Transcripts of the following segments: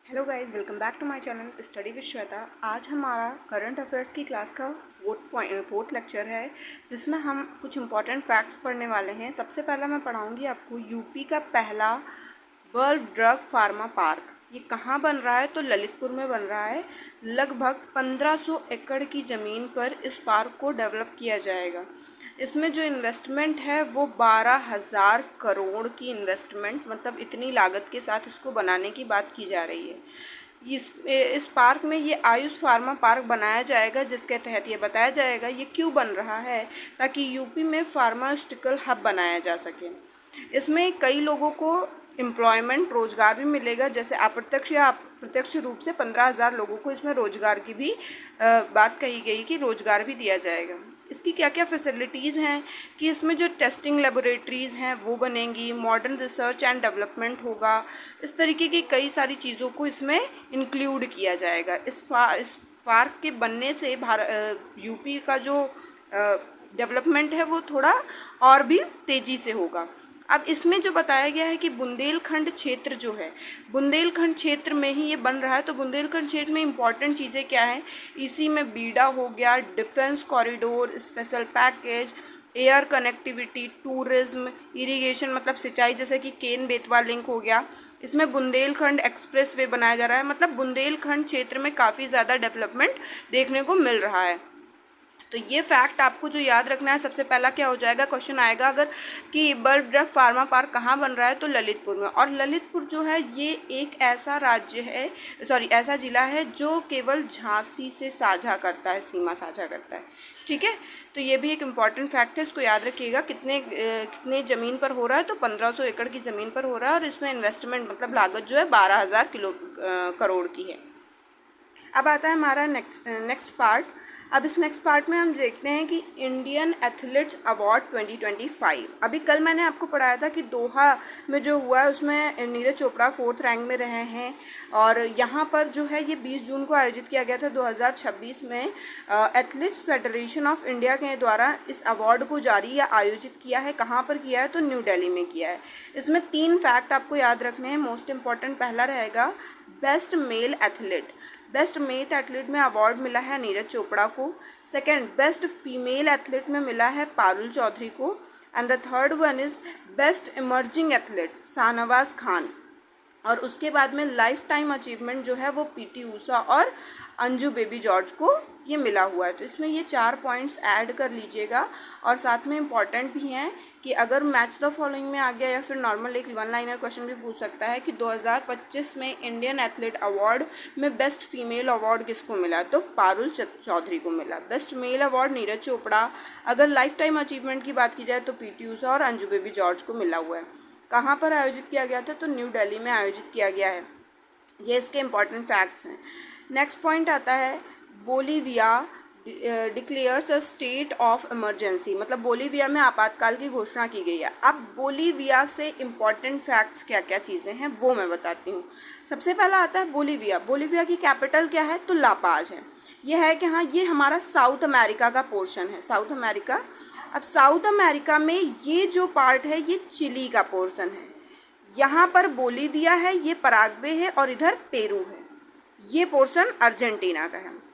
Hello guys, welcome back to my channel study with Shweta. आज हमारा current affairs की class का फोर्थ लेक्चर है, जिसमें हम कुछ इंपॉर्टेंट फैक्ट्स पढ़ने वाले हैं। सबसे पहला मैं पढ़ाऊंगी आपको यूपी का पहला वर्ल्ड ड्रग फार्मा पार्क। ये कहाँ बन रहा है? तो ललितपुर में बन रहा है। लगभग 1500 एकड़ की ज़मीन पर इस पार्क को डेवलप किया जाएगा। इसमें जो इन्वेस्टमेंट है वो 12,000 करोड़ की इन्वेस्टमेंट, मतलब इतनी लागत के साथ इसको बनाने की बात की जा रही है। इस पार्क में ये आयुष फार्मा पार्क बनाया जाएगा, जिसके तहत ये बताया जाएगा ये क्यों बन रहा है, ताकि यूपी में फार्मास्यूटिकल हब बनाया जा सके। इसमें कई लोगों को एम्प्लॉयमेंट, रोज़गार भी मिलेगा। जैसे अप्रत्यक्ष या प्रत्यक्ष रूप से 15,000 लोगों को इसमें रोज़गार की भी बात कही गई कि रोज़गार भी दिया जाएगा। इसकी क्या क्या फैसिलिटीज़ हैं कि इसमें जो टेस्टिंग लेबोरेटरीज़ हैं वो बनेंगी, मॉडर्न रिसर्च एंड डेवलपमेंट होगा। इस तरीके की कई सारी चीज़ों को इसमें इंक्लूड किया जाएगा। इस पार्क के बनने से यूपी का जो डेवलपमेंट है वो थोड़ा और भी तेज़ी से होगा। अब इसमें जो बताया गया है कि बुंदेलखंड क्षेत्र जो है, बुंदेलखंड क्षेत्र में ही ये बन रहा है। तो बुंदेलखंड क्षेत्र में इंपॉर्टेंट चीज़ें क्या हैं? इसी में बीडा हो गया, defence corridor, special package, air connectivity, tourism, irrigation मतलब सिंचाई, जैसे कि केन बेतवा लिंक हो गया। इसमें बुंदेलखंड एक्सप्रेस वे बनाया जा रहा है। मतलब बुंदेलखंड क्षेत्र में काफ़ी ज़्यादा डेवलपमेंट देखने को मिल रहा है। तो ये फैक्ट आपको जो याद रखना है, सबसे पहला क्या हो जाएगा, क्वेश्चन आएगा अगर कि वर्ल्ड ड्रग फार्मा पार्क कहाँ बन रहा है, तो ललितपुर में। और ललितपुर जो है ये एक ऐसा राज्य है, ऐसा ज़िला है जो केवल झांसी से साझा करता है, सीमा साझा करता है। ठीक है, तो ये भी एक इम्पॉर्टेंट फैक्ट है, इसको याद रखिएगा। कितने ज़मीन पर हो रहा है? तो 1500 एकड़ की ज़मीन पर हो रहा है। और इसमें इन्वेस्टमेंट मतलब लागत जो है 12,000 करोड़ की है। अब आता है हमारा नेक्स्ट पार्ट। अब इस नेक्स्ट पार्ट में हम देखते हैं कि इंडियन एथलीट्स अवार्ड 2025। अभी कल मैंने आपको पढ़ाया था कि दोहा में जो हुआ है उसमें नीरज चोपड़ा 4th रैंक में रहे हैं। और यहाँ पर जो है ये 20 जून को आयोजित किया गया था 2026 में। एथलीट्स फेडरेशन ऑफ इंडिया के द्वारा इस अवार्ड को जारी या आयोजित किया है। कहाँ पर किया है? तो न्यू दिल्ली में किया है। इसमें 3 फैक्ट आपको याद रखने हैं। मोस्ट इंपॉर्टेंट पहला रहेगा best male athlete. Best male athlete में अवार्ड मिला है नीरज चोपड़ा को। सेकंड, बेस्ट फीमेल एथलीट में मिला है पारुल चौधरी को। And the third one is best emerging athlete Shahnawaz Khan. और उसके बाद में लाइफ टाइम अचीवमेंट जो है वो पीटी ऊषा और अंजू बेबी जॉर्ज को ये मिला हुआ है। तो इसमें ये 4 पॉइंट्स ऐड कर लीजिएगा। और साथ में इम्पॉर्टेंट भी हैं कि अगर मैच द फॉलोइंग में आ गया या फिर नॉर्मल एक 1 लाइनर क्वेश्चन भी पूछ सकता है कि 2025 में इंडियन एथलीट अवार्ड में बेस्ट फीमेल अवार्ड किसको मिला? तो पारुल चौधरी को मिला। Best male award Neeraj Chopra. अगर लाइफ टाइम अचीवमेंट की बात की जाए तो पीटी ऊषा और अंजू बेबी जॉर्ज को मिला हुआ है। कहाँ पर आयोजित किया गया था? तो न्यू दिल्ली में आयोजित किया गया है। ये इसके इम्पॉर्टेंट फैक्ट्स हैं। नेक्स्ट पॉइंट आता है Bolivia declares a state of emergency. मतलब बोलीविया में आपातकाल की घोषणा की गई है। अब बोलीविया से इम्पॉर्टेंट फैक्ट्स क्या क्या चीज़ें हैं वो मैं बताती हूँ। सबसे पहला आता है बोलीविया। बोलीविया की कैपिटल क्या है? तो लापाज है। ये है कि हाँ, ये हमारा साउथ अमेरिका का पोर्शन है, साउथ अमेरिका। अब साउथ अमेरिका में ये जो पार्ट है ये चिली का पोर्शन है। यहाँ पर बोलीविया है, ये पराग्वे है और इधर पेरू है। ये पोर्शन अर्जेंटीना का है।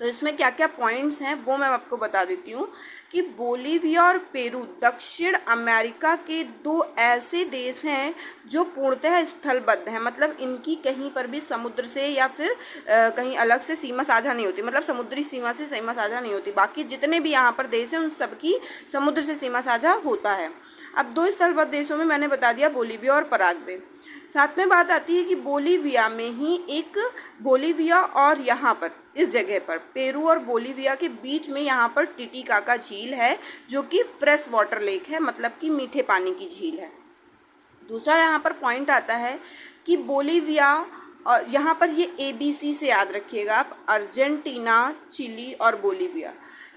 तो इसमें क्या क्या पॉइंट्स हैं वो मैं आपको बता देती हूँ कि बोलीविया और पेरू दक्षिण अमेरिका के 2 ऐसे देश हैं जो पूर्णतः स्थलबद्ध हैं। मतलब इनकी कहीं पर भी समुद्र से या फिर कहीं अलग से सीमा साझा नहीं होती। मतलब समुद्री सीमा से सीमा साझा नहीं होती। बाकी जितने भी यहाँ पर देश हैं उन सबकी समुद्र से सीमा साझा होता है। अब 2 स्थलबद्ध देशों में मैंने बता दिया बोलीविया और पराग्वे। साथ में बात आती है कि बोलीविया में ही एक बोलीविया और यहाँ पर इस जगह पर पेरू और बोलीविया के बीच में यहाँ पर टिटिकाका झील है, जो कि फ्रेश वाटर लेक है, मतलब कि मीठे पानी की झील है। दूसरा यहाँ पर पॉइंट आता है कि बोलीविया और यहाँ पर ये ABC से याद रखिएगा आप, अर्जेंटीना, चिली और बोलीविया,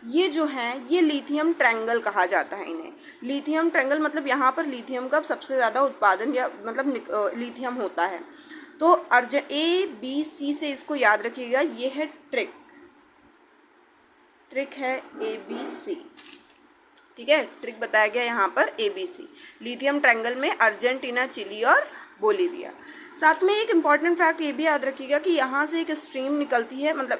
ये जो हैं ये लिथियम ट्रायंगल कहा जाता है इन्हें। लिथियम ट्रायंगल मतलब यहाँ पर लिथियम का सबसे ज़्यादा उत्पादन या मतलब लिथियम होता है। तो ABC से इसको याद रखिएगा, ये है ट्रिक है ABC। ठीक है, ट्रिक बताया गया यहाँ पर ABC। लिथियम ट्रायंगल में अर्जेंटीना, चिली और बोलीविया। साथ में एक इम्पॉर्टेंट फैक्ट ये भी याद रखिएगा कि यहाँ से एक स्ट्रीम निकलती है, मतलब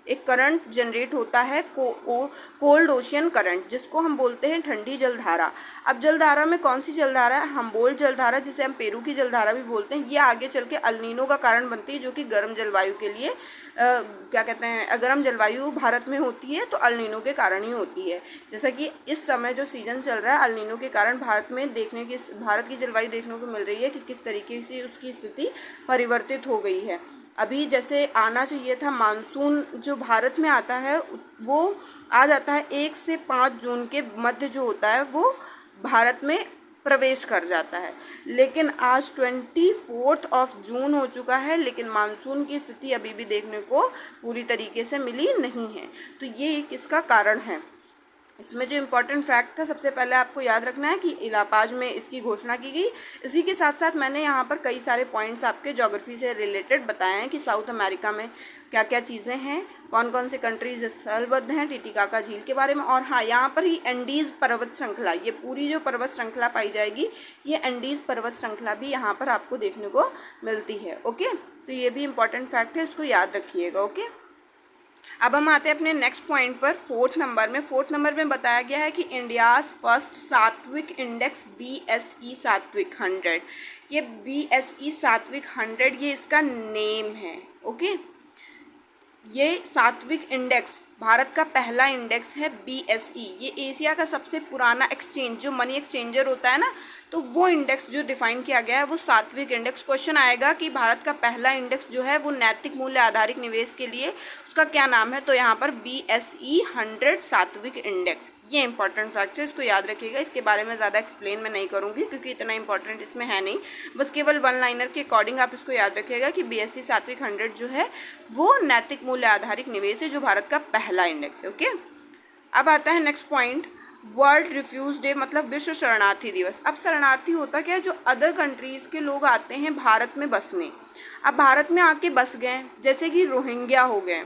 एक करंट जनरेट होता है, कोल्ड ओशियन करंट, जिसको हम बोलते हैं ठंडी जलधारा। अब जलधारा में कौन सी जलधारा है? हम्बोल्ट जलधारा, जिसे हम पेरू की जलधारा भी बोलते हैं। ये आगे चल के अल नीनो का कारण बनती है, जो कि गर्म जलवायु के लिए क्या कहते हैं, गर्म जलवायु भारत में होती है तो अल नीनो के कारण ही होती है। जैसा कि इस समय जो सीजन चल रहा है, अल नीनो के कारण भारत की जलवायु देखने को मिल रही है कि किस तरीके से उसकी स्थिति परिवर्तित हो गई है। अभी जैसे आना चाहिए था मानसून, जो भारत में आता है वो आ जाता है 1 से 5 जून के मध्य, जो होता है वो भारत में प्रवेश कर जाता है। लेकिन आज 24 जून हो चुका है, लेकिन मानसून की स्थिति अभी भी देखने को पूरी तरीके से मिली नहीं है। तो ये किसका कारण है? इसमें जो इम्पोर्टेंट फैक्ट था, सबसे पहले आपको याद रखना है कि इलापाज में इसकी घोषणा की गई। इसी के साथ साथ मैंने यहाँ पर कई सारे पॉइंट्स आपके ज्योग्राफी से रिलेटेड बताए हैं कि साउथ अमेरिका में क्या क्या चीज़ें हैं, कौन कौन से कंट्रीज स्थलबद्ध हैं टिटिकाका झील के बारे में। और हाँ, यहाँ पर ही एंडीज़ पर्वत श्रृंखला, ये पूरी जो पर्वत श्रृंखला पाई जाएगी, ये एंडीज़ पर्वत श्रृंखला भी यहाँ पर आपको देखने को मिलती है। ओके, तो ये भी इम्पॉर्टेंट फैक्ट है, इसको याद रखिएगा। ओके, अब हम आते हैं अपने नेक्स्ट पॉइंट पर, फोर्थ नंबर में बताया गया है कि इंडियाज़ फर्स्ट सात्विक इंडेक्स BSE सात्विक 100। ये BSE सात्विक 100 ये इसका नेम है। ओके, ये सात्विक इंडेक्स भारत का पहला इंडेक्स है BSE। ये एशिया का सबसे पुराना एक्सचेंज, जो मनी एक्सचेंजर होता है ना, तो वो इंडेक्स जो डिफाइन किया गया है वो सात्विक इंडेक्स। क्वेश्चन आएगा कि भारत का पहला इंडेक्स जो है वो नैतिक मूल्य आधारित निवेश के लिए, उसका क्या नाम है? तो यहाँ पर BSE 100 सात्विक इंडेक्स। ये इंपॉर्टेंट फैक्ट है, इसको याद रखिएगा। इसके बारे में ज़्यादा एक्सप्लेन मैं नहीं करूँगी क्योंकि इतना इंपॉर्टेंट इसमें है नहीं, बस केवल वन लाइनर के अकॉर्डिंग आप इसको याद रखिएगा कि BSE सात्विक 100 जो है वो नैतिक मूल्य आधारित निवेश है, जो भारत का पहला इंडेक्स है। ओके, अब आता है next point, World Refugee Day, मतलब विश्व शरणार्थी दिवस। अब शरणार्थी होता क्या है? जो अदर कंट्रीज़ के लोग आते हैं भारत में बसने। अब भारत में आके बस गए, जैसे कि रोहिंग्या हो गए,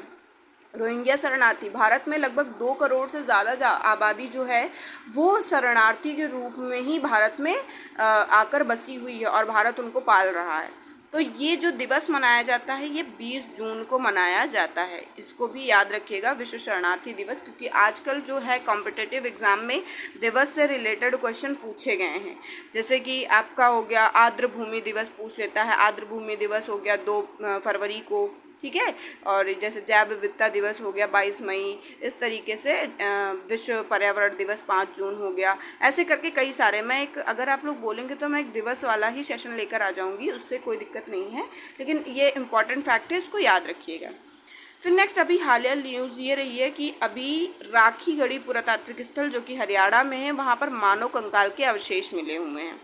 रोहिंग्या शरणार्थी। भारत में लगभग 2 करोड़ से ज़्यादा आबादी जो है वो शरणार्थी के रूप में ही भारत में आकर बसी हुई है और भारत उनको पाल रहा है। तो ये जो दिवस मनाया जाता है ये 20 जून को मनाया जाता है। इसको भी याद रखिएगा, विश्व शरणार्थी दिवस, क्योंकि आजकल जो है कॉम्पिटिटिव एग्ज़ाम में दिवस से रिलेटेड क्वेश्चन पूछे गए हैं। जैसे कि आपका हो गया आर्द्र भूमि दिवस पूछ लेता है, आर्द्र भूमि दिवस हो गया 2 फरवरी को, ठीक है। और जैसे जैव विविधता दिवस हो गया 22 मई, इस तरीके से विश्व पर्यावरण दिवस 5 जून हो गया। ऐसे करके कई सारे, अगर आप लोग बोलेंगे तो मैं एक दिवस वाला ही सेशन लेकर आ जाऊंगी, उससे कोई दिक्कत नहीं है, लेकिन ये इंपॉर्टेंट फैक्ट है, इसको याद रखिएगा। फिर नेक्स्ट अभी हालिया न्यूज़ ये रही है कि अभी राखीगढ़ी पुरातात्विक स्थल जो कि हरियाणा में है, वहाँ पर मानव कंकाल के अवशेष मिले हुए हैं।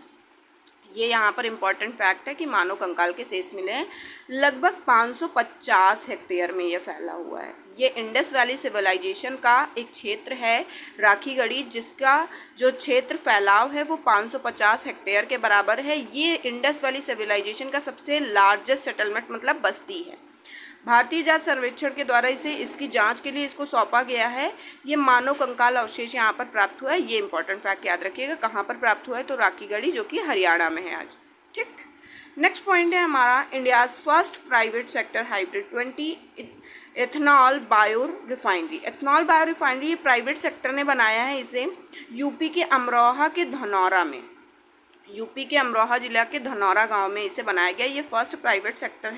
ये यहाँ पर इम्पॉर्टेंट फैक्ट है कि मानव कंकाल के शेष मिले हैं। लगभग 550 हेक्टेयर में ये फैला हुआ है। ये इंडस वैली सिविलाइजेशन का एक क्षेत्र है राखीगढ़ी, जिसका जो क्षेत्र फैलाव है वो 550 हेक्टेयर के बराबर है। ये इंडस वैली सिविलाइजेशन का सबसे लार्जेस्ट सेटलमेंट, मतलब बस्ती है। भारतीय जात सर्वेक्षण के द्वारा इसकी जांच के लिए इसको सौंपा गया है। ये मानव कंकाल अवशेष यहाँ पर प्राप्त हुआ है। ये इंपॉर्टेंट फैक्ट याद रखिएगा, कहाँ पर प्राप्त हुआ है? तो राखीगढ़ी, जो कि हरियाणा में है आज। ठीक, नेक्स्ट पॉइंट है हमारा, India's first private sector hybrid 20 ethanol bio refinery. Ethanol bio refinery ये प्राइवेट सेक्टर ने बनाया है इसे यूपी के अमरोहा के धनौरा में, यूपी के अमरोहा जिला के धनौरा गांव में इसे बनाया गया। ये फर्स्ट प्राइवेट सेक्टर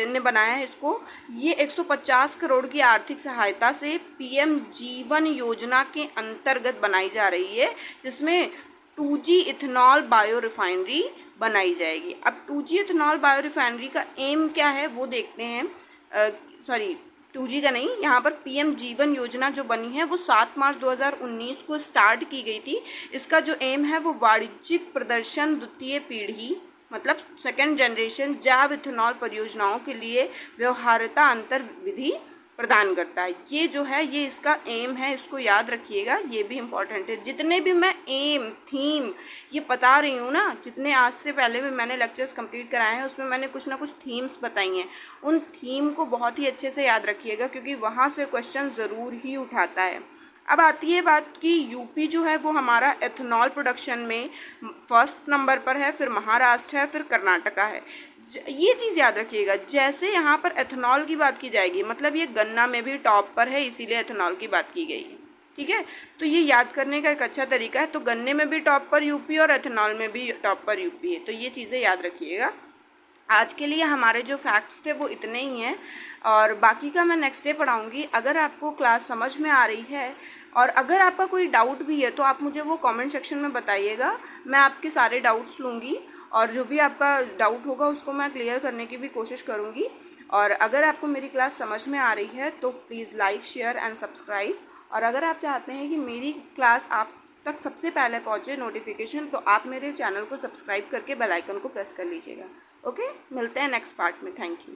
ने बनाया है इसको। ये 150 करोड़ की आर्थिक सहायता से PM जीवन योजना के अंतर्गत बनाई जा रही है, जिसमें 2G इथेनॉल बायो रिफाइनरी बनाई जाएगी। अब 2G इथेनॉल बायो रिफाइनरी का एम क्या है वो देखते हैं। 2G का नहीं, यहाँ पर PM जीवन योजना जो बनी है वो 7 मार्च 2019 को स्टार्ट की गई थी। इसका जो एम है वो वाणिज्यिक प्रदर्शन द्वितीय पीढ़ी, मतलब सेकेंड जनरेशन जैव इथेनॉल परियोजनाओं के लिए व्यवहार्यता अंतर विधि प्रदान करता है। ये जो है ये इसका एम है, इसको याद रखिएगा, ये भी इम्पॉर्टेंट है। जितने भी मैं एम थीम ये बता रही हूँ ना, जितने आज से पहले भी मैंने लेक्चर्स कंप्लीट कराए हैं उसमें मैंने कुछ ना कुछ थीम्स बताई हैं। उन थीम को बहुत ही अच्छे से याद रखिएगा क्योंकि वहाँ से क्वेश्चन ज़रूर ही उठाता है। अब आती है बात कि यूपी जो है वो हमारा एथेनॉल प्रोडक्शन में फर्स्ट नंबर पर है, फिर महाराष्ट्र है, फिर कर्नाटका है। ये चीज़ याद रखिएगा, जैसे यहाँ पर एथेनॉल की बात की जाएगी मतलब ये गन्ना में भी टॉप पर है, इसीलिए एथेनॉल की बात की गई है। ठीक है, तो ये याद करने का एक अच्छा तरीका है। तो गन्ने में भी टॉप पर यूपी और एथेनॉल में भी टॉप पर यूपी है, तो ये चीज़ें याद रखिएगा। आज के लिए हमारे जो फैक्ट्स थे वो इतने ही हैं और बाकी का मैं नेक्स्ट डे पढ़ाऊँगी। अगर आपको क्लास समझ में आ रही है और अगर आपका कोई डाउट भी है तो आप मुझे वो कमेंट सेक्शन में बताइएगा, मैं आपके सारे डाउट्स लूँगी और जो भी आपका डाउट होगा उसको मैं क्लियर करने की भी कोशिश करूँगी। और अगर आपको मेरी क्लास समझ में आ रही है तो please like, share and subscribe. और अगर आप चाहते हैं कि मेरी क्लास आप तक सबसे पहले पहुंचे नोटिफिकेशन, तो आप मेरे चैनल को सब्सक्राइब करके बेल आइकन को प्रेस कर लीजिएगा। ओके, मिलते हैं नेक्स्ट पार्ट में। Thank you.